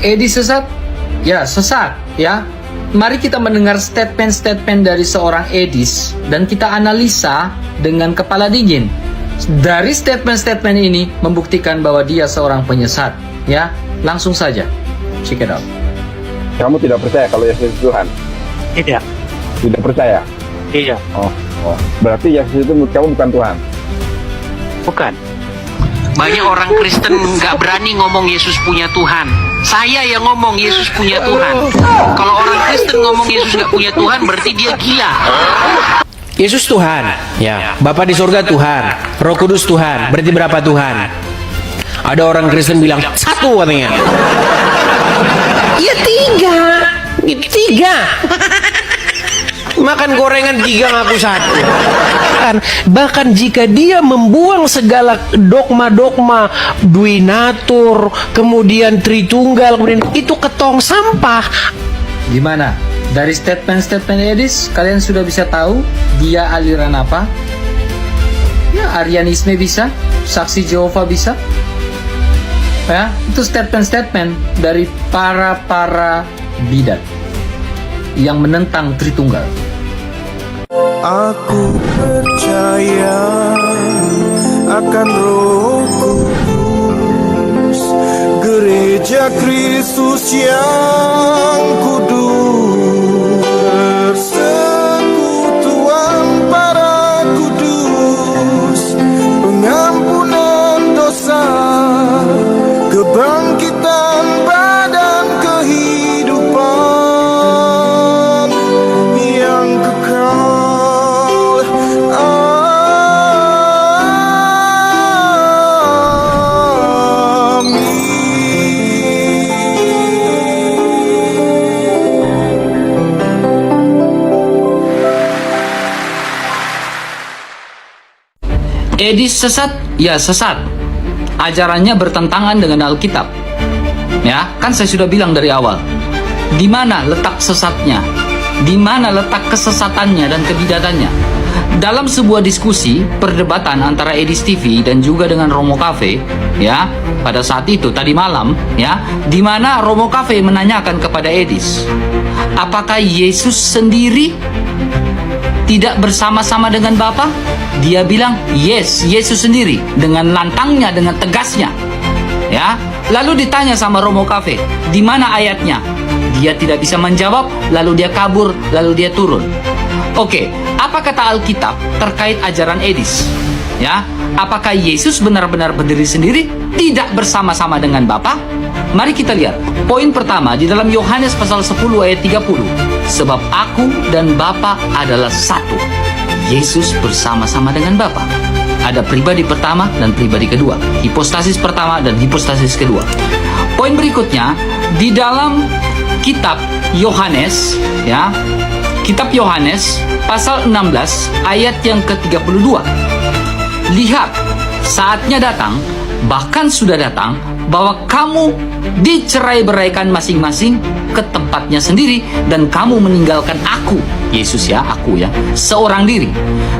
Edi sesat? Ya, sesat, ya. Mari kita mendengar statement-statement dari seorang Edis dan kita analisa dengan kepala dingin. Dari statement-statement ini membuktikan bahwa dia seorang penyesat, ya. Langsung saja. Check it out. Kamu tidak percaya kalau Yesus itu Tuhan? Tidak. Tidak percaya? Iya. Oh. Berarti Yesus itu menurut kamu bukan Tuhan? Bukan. Banyak orang Kristen nggak berani ngomong Yesus punya Tuhan. Saya yang ngomong Yesus punya Tuhan. Kalau orang Kristen ngomong Yesus nggak punya Tuhan, berarti dia gila. Yesus Tuhan, ya. Bapa di surga Tuhan, Roh Kudus Tuhan. Berarti berapa Tuhan? Ada orang Kristen bilang satu katanya. Ya tiga. Makan gorengan 3 ngaku 1. Bahkan jika dia membuang segala dogma-dogma Duinatur, kemudian Tritunggal, kemudian itu ke tong sampah. Gimana? Dari statement-statement Edis, kalian sudah bisa tahu dia aliran apa? Ya, Arianisme bisa, Saksi Jehova bisa. Ya, itu statement-statement dari para bidat yang menentang Tritunggal. Aku percaya akan Roh Kudus, Gereja Kristus yang kudus, persekutuan para kudus, pengampunan dosa, kebangkitan badan, kehidupan yang kekal. Edis sesat? Ya, sesat. Ajarannya bertentangan dengan Alkitab. Ya, kan saya sudah bilang dari awal. Di mana letak sesatnya? Di mana letak kesesatannya dan kebidatannya? Dalam sebuah diskusi perdebatan antara Edis TV dan juga dengan Romo Cafe, ya, pada saat itu tadi malam, ya, di mana Romo Cafe menanyakan kepada Edis, apakah Yesus sendiri tidak bersama-sama dengan Bapa? Dia bilang, yes, Yesus sendiri, dengan lantangnya, dengan tegasnya. Ya, lalu ditanya sama Romo Cafe, di mana ayatnya? Dia tidak bisa menjawab, lalu dia kabur, lalu dia turun. Oke, apa kata Alkitab terkait ajaran Edis? Ya, apakah Yesus benar-benar berdiri sendiri, tidak bersama-sama dengan Bapa? Mari kita lihat. Poin pertama di dalam Yohanes pasal 10 ayat 30. Sebab aku dan Bapa adalah satu. Yesus bersama-sama dengan Bapa. Ada pribadi pertama dan pribadi kedua. Hipostasis pertama dan hipostasis kedua. Poin berikutnya di dalam kitab Yohanes, ya. Kitab Yohanes pasal 16 ayat yang ke-32. Lihat, saatnya datang, bahkan sudah datang, bahwa kamu dicerai-beraikan masing-masing ke tempatnya sendiri dan kamu meninggalkan aku, Yesus ya, aku ya, seorang diri.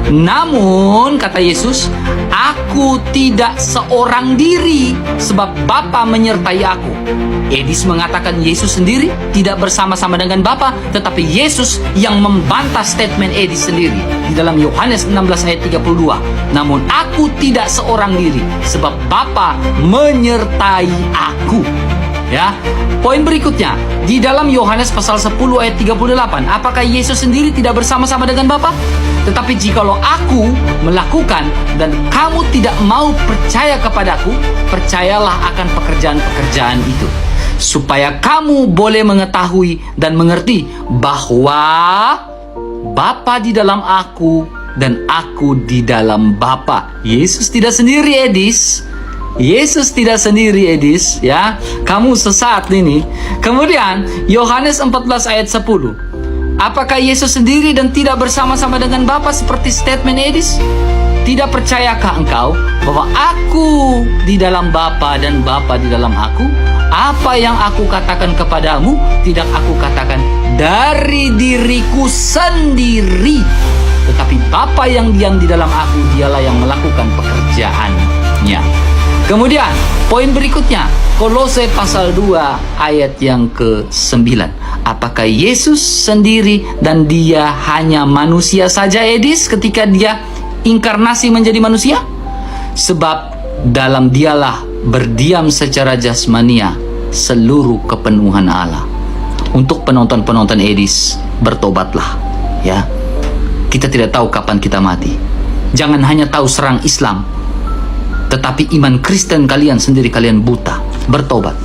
Namun kata Yesus, aku tidak seorang diri sebab Bapa menyertai aku. Edis mengatakan Yesus sendiri tidak bersama-sama dengan Bapa, tetapi Yesus yang membantah statement Edis sendiri di dalam Yohanes 16 ayat 32. Namun aku tidak seorang diri sebab Bapa menyertai aku. Ya. Poin berikutnya di dalam Yohanes pasal 10 ayat 38, apakah Yesus sendiri tidak bersama-sama dengan Bapa? Tetapi jikalau aku melakukan dan kamu tidak mau percaya kepadaku, percayalah akan pekerjaan-pekerjaan itu, supaya kamu boleh mengetahui dan mengerti bahwa Bapa di dalam aku dan aku di dalam Bapa. Yesus tidak sendiri, Edis. Yesus tidak sendiri, Edis, ya. Kamu sesat ini. Kemudian Yohanes 14 ayat 10. Apakah Yesus sendiri dan tidak bersama-sama dengan Bapa seperti statement Edis? Tidak percayakah engkau bahwa aku di dalam Bapa dan Bapa di dalam aku? Apa yang aku katakan kepadamu tidak aku katakan dari diriku sendiri, tetapi Bapa yang diam di dalam aku, dialah yang melakukan pekerjaannya. Kemudian, poin berikutnya, Kolose pasal 2 ayat yang ke-9. Apakah Yesus sendiri dan dia hanya manusia saja, Edis, ketika dia inkarnasi menjadi manusia? Sebab dalam dialah berdiam secara jasmania seluruh kepenuhan Allah. Untuk penonton-penonton Edis, bertobatlah ya. Kita tidak tahu kapan kita mati. Jangan hanya tahu serang Islam, tetapi iman Kristen kalian sendiri kalian buta. Bertobat.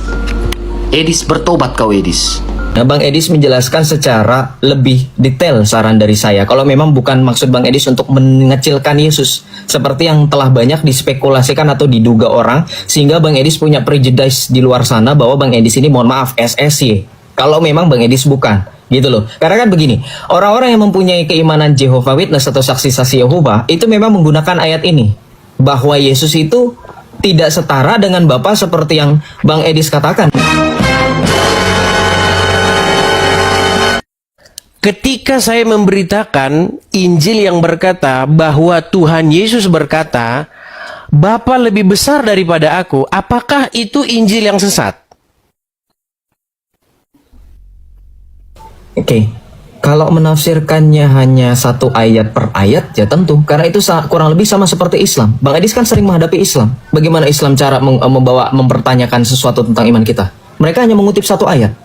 Edis, bertobat kau, Edis. Nah, Bang Edis menjelaskan secara lebih detail saran dari saya. Kalau memang bukan maksud Bang Edis untuk mengecilkan Yesus, seperti yang telah banyak dispekulasikan atau diduga orang, sehingga Bang Edis punya prejudice di luar sana bahwa Bang Edis ini, mohon maaf, SSY. Kalau memang Bang Edis bukan, gitu loh. Karena kan begini, orang-orang yang mempunyai keimanan Jehovah Witness atau saksi-saksi Yehova, itu memang menggunakan ayat ini, bahwa Yesus itu tidak setara dengan Bapa seperti yang Bang Edis katakan. Ketika saya memberitakan Injil yang berkata bahwa Tuhan Yesus berkata, Bapa lebih besar daripada aku, apakah itu Injil yang sesat? Oke, kalau menafsirkannya hanya satu ayat per ayat, ya tentu. Karena itu kurang lebih sama seperti Islam. Bang Edis kan sering menghadapi Islam. Bagaimana Islam cara mempertanyakan sesuatu tentang iman kita? Mereka hanya mengutip satu ayat.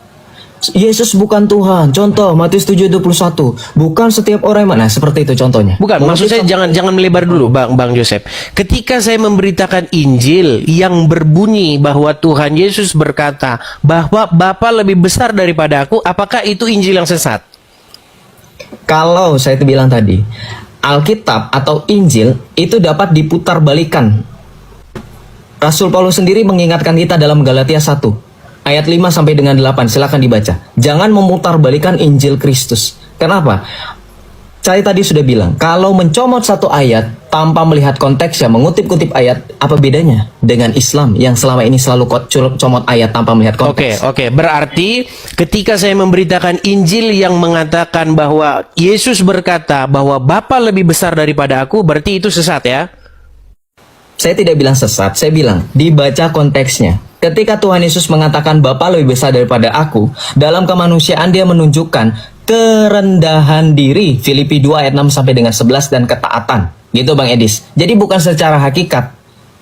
Yesus bukan Tuhan. Contoh, Matius 7:21. Bukan setiap orang yang mana. Seperti itu contohnya. Bukan, maksud saya jangan melebar dulu, Bang Joseph. Ketika saya memberitakan Injil yang berbunyi bahwa Tuhan Yesus berkata bahwa Bapa lebih besar daripada aku, apakah itu Injil yang sesat? Kalau saya bilang tadi, Alkitab atau Injil itu dapat diputar balikan. Rasul Paulus sendiri mengingatkan kita dalam Galatia 1 ayat 5 sampai dengan 8, silakan dibaca. Jangan memutarbalikan Injil Kristus. Kenapa? Saya tadi sudah bilang, kalau mencomot satu ayat tanpa melihat konteksnya, mengutip-kutip ayat, apa bedanya dengan Islam yang selama ini selalu comot ayat tanpa melihat konteks? Oke. Berarti ketika saya memberitakan Injil yang mengatakan bahwa Yesus berkata bahwa Bapa lebih besar daripada aku, berarti itu sesat ya? Saya tidak bilang sesat, saya bilang dibaca konteksnya. Ketika Tuhan Yesus mengatakan Bapa lebih besar daripada aku, dalam kemanusiaan dia menunjukkan kerendahan diri, Filipi 2 ayat 6 sampai dengan 11, dan ketaatan. Gitu Bang Edis. Jadi bukan secara hakikat.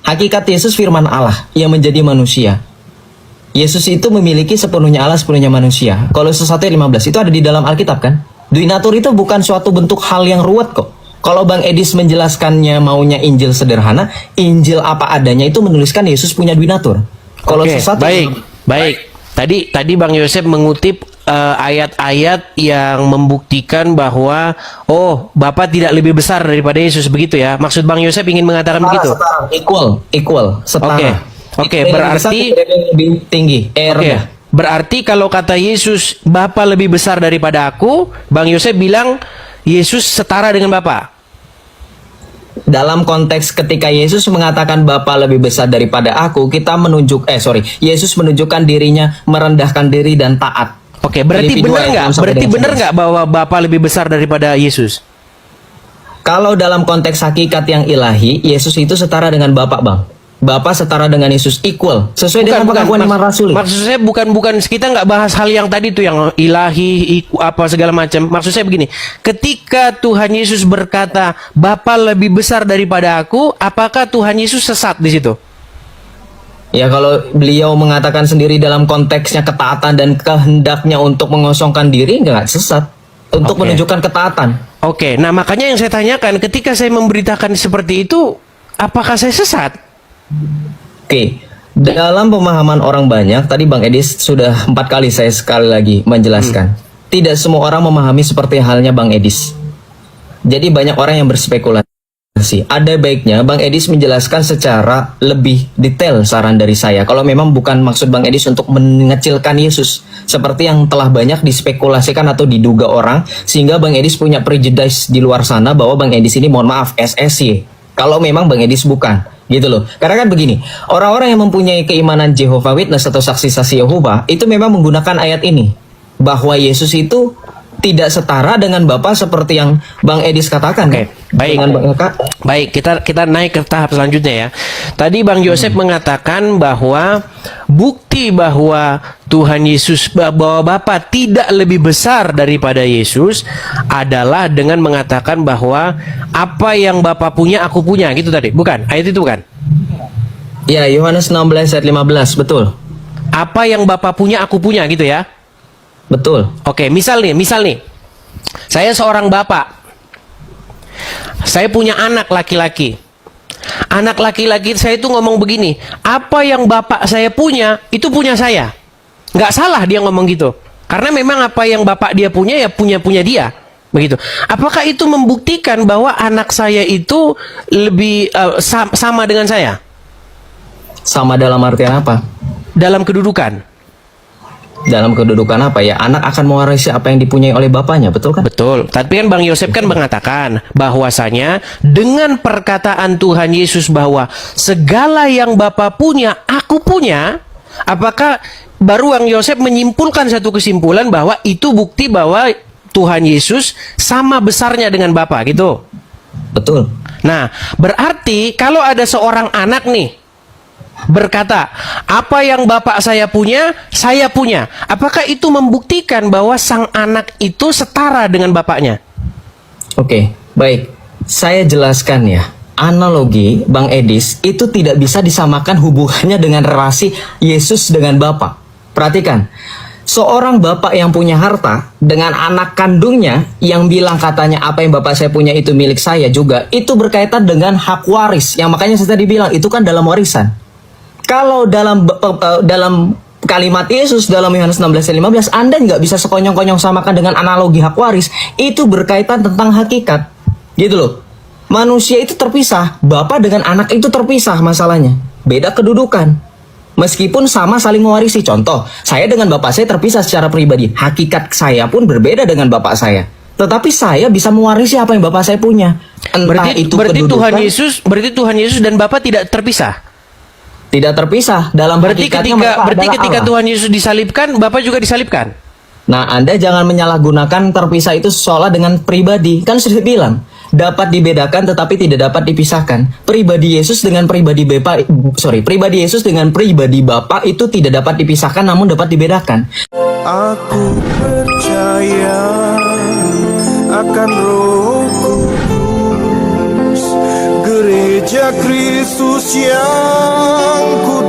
Hakikat Yesus firman Allah yang menjadi manusia. Yesus itu memiliki sepenuhnya Allah, sepenuhnya manusia. Kalau sesuatu 15 itu ada di dalam Alkitab kan? Duinatur itu bukan suatu bentuk hal yang ruwet kok. Kalau Bang Edis menjelaskannya maunya Injil sederhana, Injil apa adanya itu menuliskan Yesus punya duinatur. Kalau sesat, baik. Tadi Bang Yosef mengutip ayat-ayat yang membuktikan bahwa Bapa tidak lebih besar daripada Yesus, begitu ya? Maksud Bang Yosef ingin mengatakan begitu? Setara, equal, setara. Oke, berarti lebih tinggi. Berarti kalau kata Yesus Bapa lebih besar daripada aku, Bang Yosef bilang Yesus setara dengan Bapa. Dalam konteks ketika Yesus mengatakan Bapa lebih besar daripada aku, Yesus menunjukkan dirinya merendahkan diri dan taat. Oke, berarti benar nggak? Berarti benar nggak bahwa Bapa lebih besar daripada Yesus? Kalau dalam konteks hakikat yang ilahi, Yesus itu setara dengan Bapa, Bang. Bapa setara dengan Yesus, equal, sesuai dengan pengakuan iman rasuli. Maksud saya bukan kita nggak bahas hal yang tadi tuh yang ilahi, apa segala macam. Maksud saya begini, ketika Tuhan Yesus berkata Bapa lebih besar daripada aku, apakah Tuhan Yesus sesat di situ? Ya, kalau beliau mengatakan sendiri dalam konteksnya ketaatan dan kehendaknya untuk mengosongkan diri, nggak sesat. Untuk menunjukkan ketaatan. Oke, nah makanya yang saya tanyakan, ketika saya memberitakan seperti itu, apakah saya sesat? Oke, dalam pemahaman orang banyak, tadi Bang Edis sudah 4 kali saya sekali lagi menjelaskan. Tidak semua orang memahami seperti halnya Bang Edis. Jadi banyak orang yang berspekulasi. Ada baiknya Bang Edis menjelaskan secara lebih detail saran dari saya. Kalau memang bukan maksud Bang Edis untuk mengecilkan Yesus, seperti yang telah banyak dispekulasikan atau diduga orang, sehingga Bang Edis punya prejudice di luar sana bahwa Bang Edis ini, mohon maaf, SSY. Kalau memang Bang Edis bukan. Gitu loh. Karena kan begini, orang-orang yang mempunyai keimanan Jehovah Witness atau saksi-saksi Yehova itu memang menggunakan ayat ini, bahwa Yesus itu tidak setara dengan Bapa seperti yang Bang Edis katakan. Oke, baik. Dengan Bang Eka. Baik, kita naik ke tahap selanjutnya ya. Tadi Bang Yosef mengatakan bahwa bukti bahwa Tuhan Yesus, bahwa Bapa tidak lebih besar daripada Yesus adalah dengan mengatakan bahwa apa yang Bapa punya aku punya, gitu tadi. Bukan? Ayat itu bukan? Ya, Yohanes 16 ayat 15, betul. Apa yang Bapa punya aku punya, gitu ya. Betul. Oke, misal nih, saya seorang bapak. Saya punya anak laki-laki. Anak laki-laki saya itu ngomong begini, apa yang bapak saya punya, itu punya saya. Nggak salah dia ngomong gitu. Karena memang apa yang bapak dia punya, ya punya dia. Begitu. Apakah itu membuktikan bahwa anak saya itu lebih sama dengan saya? Sama dalam artian apa? Dalam kedudukan. Dalam kedudukan apa ya? Anak akan mewarisi apa yang dipunyai oleh bapaknya, betul kan? Betul. Tapi kan Bang Yosef kan mengatakan bahwasanya dengan perkataan Tuhan Yesus bahwa segala yang Bapa punya, aku punya, apakah baru Bang Yosef menyimpulkan satu kesimpulan bahwa itu bukti bahwa Tuhan Yesus sama besarnya dengan Bapa gitu? Betul. Nah, berarti kalau ada seorang anak nih berkata, apa yang bapak saya punya, saya punya. Apakah itu membuktikan bahwa sang anak itu setara dengan bapaknya? Oke, baik. Saya jelaskan ya. Analogi Bang Edis itu tidak bisa disamakan hubungannya dengan relasi Yesus dengan Bapa. Perhatikan. Seorang bapak yang punya harta dengan anak kandungnya yang bilang katanya apa yang bapak saya punya itu milik saya juga, itu berkaitan dengan hak waris. Yang makanya saya tadi bilang itu kan dalam warisan. Kalau dalam kalimat Yesus dalam Yohanes 16 ayat 15, Anda nggak bisa sekonyong-konyong samakan dengan analogi hak waris. Itu berkaitan tentang hakikat. Gitu loh. Manusia itu terpisah. Bapak dengan anak itu terpisah masalahnya. Beda kedudukan. Meskipun sama saling mewarisi. Contoh, saya dengan bapak saya terpisah secara pribadi. Hakikat saya pun berbeda dengan bapak saya. Tetapi saya bisa mewarisi apa yang bapak saya punya. Entah itu kedudukan. Berarti Tuhan Yesus dan Bapa tidak terpisah. Tidak terpisah dalam hakikatnya mereka adalah ketika Allah. Tuhan Yesus disalibkan, Bapa juga disalibkan. Nah, Anda jangan menyalahgunakan terpisah itu seolah dengan pribadi. Kan sudah bilang, dapat dibedakan tetapi tidak dapat dipisahkan. Pribadi Yesus dengan pribadi pribadi Yesus dengan pribadi Bapa itu tidak dapat dipisahkan namun dapat dibedakan. Aku percaya akan Roh Kudus, Gereja Kristus yang kudus.